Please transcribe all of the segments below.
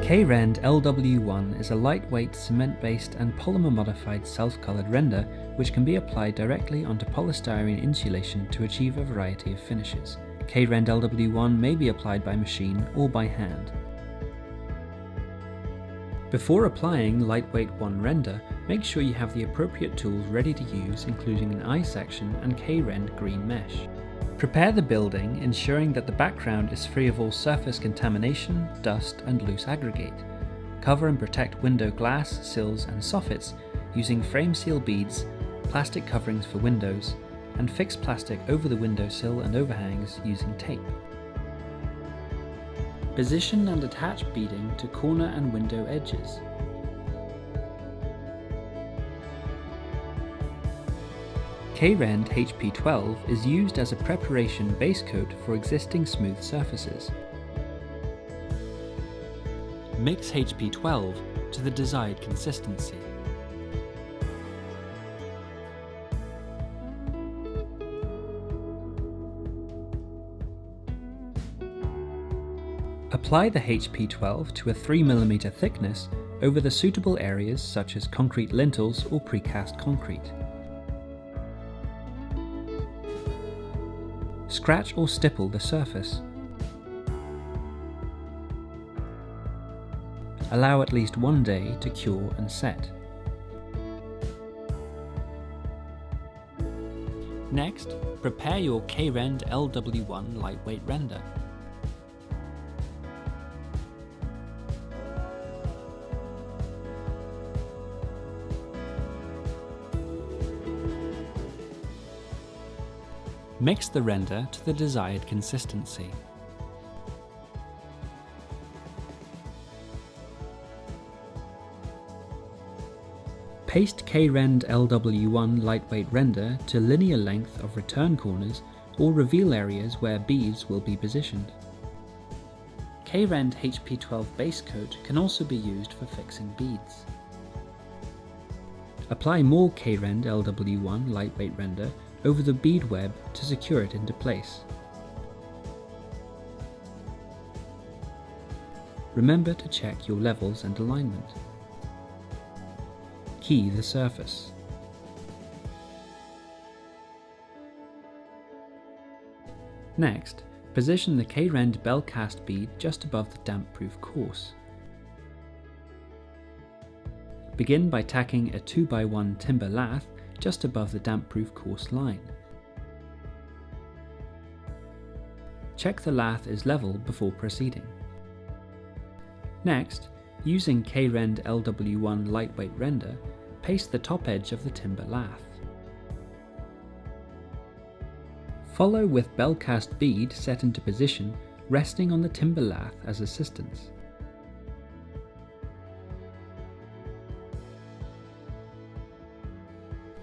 K Rend LW1 is a lightweight cement-based and polymer-modified self-coloured render which can be applied directly onto polystyrene insulation to achieve a variety of finishes. K Rend LW1 may be applied by machine or by hand. Before applying Lightweight 1 render, make sure you have the appropriate tools ready to use, including an eye section and K Rend green mesh. Prepare the building, ensuring that the background is free of all surface contamination, dust and loose aggregate. Cover and protect window glass, sills and soffits using frame seal beads, plastic coverings for windows, and fixed plastic over the windowsill and overhangs using tape. Position and attach beading to corner and window edges. K Rend HP12 is used as a preparation base coat for existing smooth surfaces. Mix HP12 to the desired consistency. Apply the HP12 to a 3mm thickness over the suitable areas such as concrete lintels or precast concrete. Scratch or stipple the surface. Allow at least one day to cure and set. Next, prepare your K Rend LW1 Lightweight render. Mix the render to the desired consistency. Paste K Rend LW1 Lightweight render to linear length of return corners or reveal areas where beads will be positioned. K Rend HP12 base coat can also be used for fixing beads. Apply more K Rend LW1 Lightweight render over the bead web to secure it into place. Remember to check your levels and alignment. Key the surface. Next, position the K Rend bell cast bead just above the damp-proof course. Begin by tacking a 2x1 timber lath just above the damp-proof course line. Check the lath is level before proceeding. Next, using K Rend LW1 Lightweight render, paste the top edge of the timber lath. Follow with bell cast bead set into position, resting on the timber lath as assistance.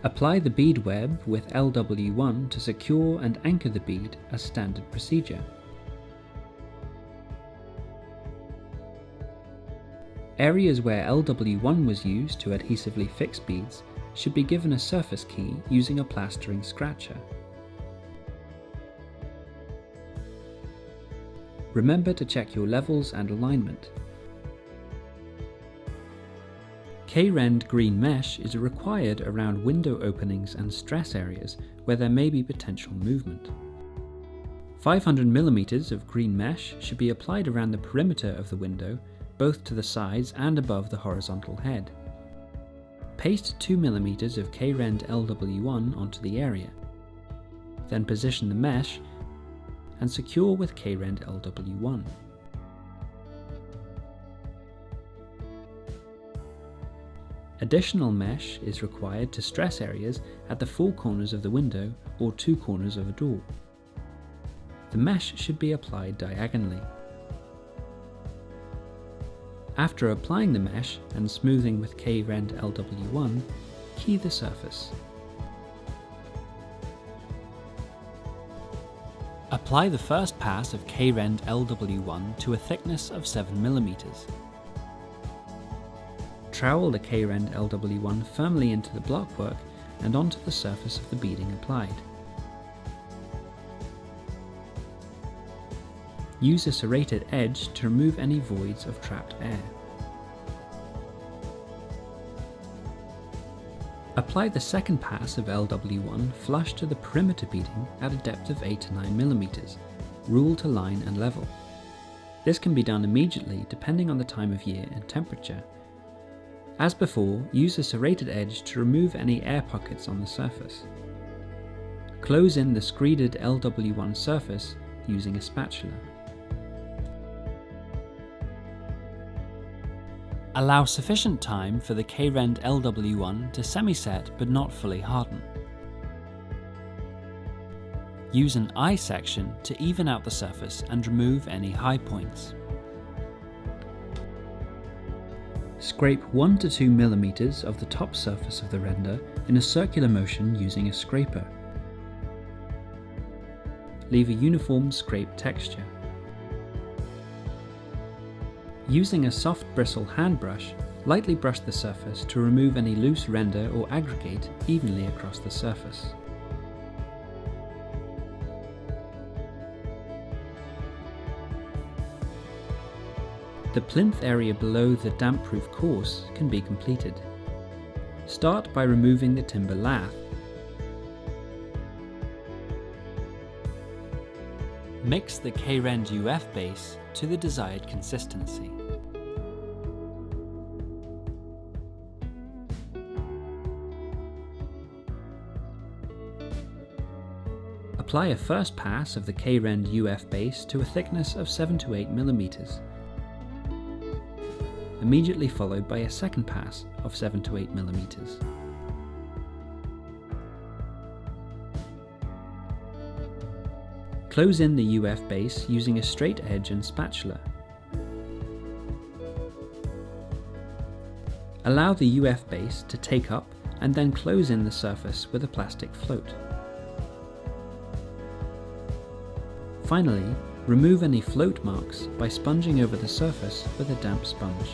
Apply the bead web with LW1 to secure and anchor the bead as standard procedure. Areas where LW1 was used to adhesively fix beads should be given a surface key using a plastering scratcher. Remember to check your levels and alignment. K Rend green mesh is required around window openings and stress areas where there may be potential movement. 500mm of green mesh should be applied around the perimeter of the window, both to the sides and above the horizontal head. Paste 2mm of K Rend LW1 onto the area. Then position the mesh and secure with K Rend LW1. Additional mesh is required to stress areas at the 4 corners of the window or 2 corners of a door. The mesh should be applied diagonally. After applying the mesh and smoothing with K Rend LW1, key the surface. Apply the first pass of K Rend LW1 to a thickness of 7mm. Trowel the K Rend LW1 firmly into the blockwork and onto the surface of the beading applied. Use a serrated edge to remove any voids of trapped air. Apply the second pass of LW1 flush to the perimeter beading at a depth of 8 to 9 mm, rule to line and level. This can be done immediately depending on the time of year and temperature. As before, use a serrated edge to remove any air pockets on the surface. Close in the screeded LW1 surface using a spatula. Allow sufficient time for the K Rend LW1 to semi-set but not fully harden. Use an eye section to even out the surface and remove any high points. Scrape 1 to 2 mm of the top surface of the render in a circular motion using a scraper. Leave a uniform scrape texture. Using a soft bristle hand brush, lightly brush the surface to remove any loose render or aggregate evenly across the surface. The plinth area below the damp-proof course can be completed. Start by removing the timber lath. Mix the K Rend UF base to the desired consistency. Apply a first pass of the K Rend UF base to a thickness of 7 to 8 mm, immediately followed by a second pass of 7 to 8 mm. Close in the UF base using a straight edge and spatula. Allow the UF base to take up and then close in the surface with a plastic float. Finally, remove any float marks by sponging over the surface with a damp sponge.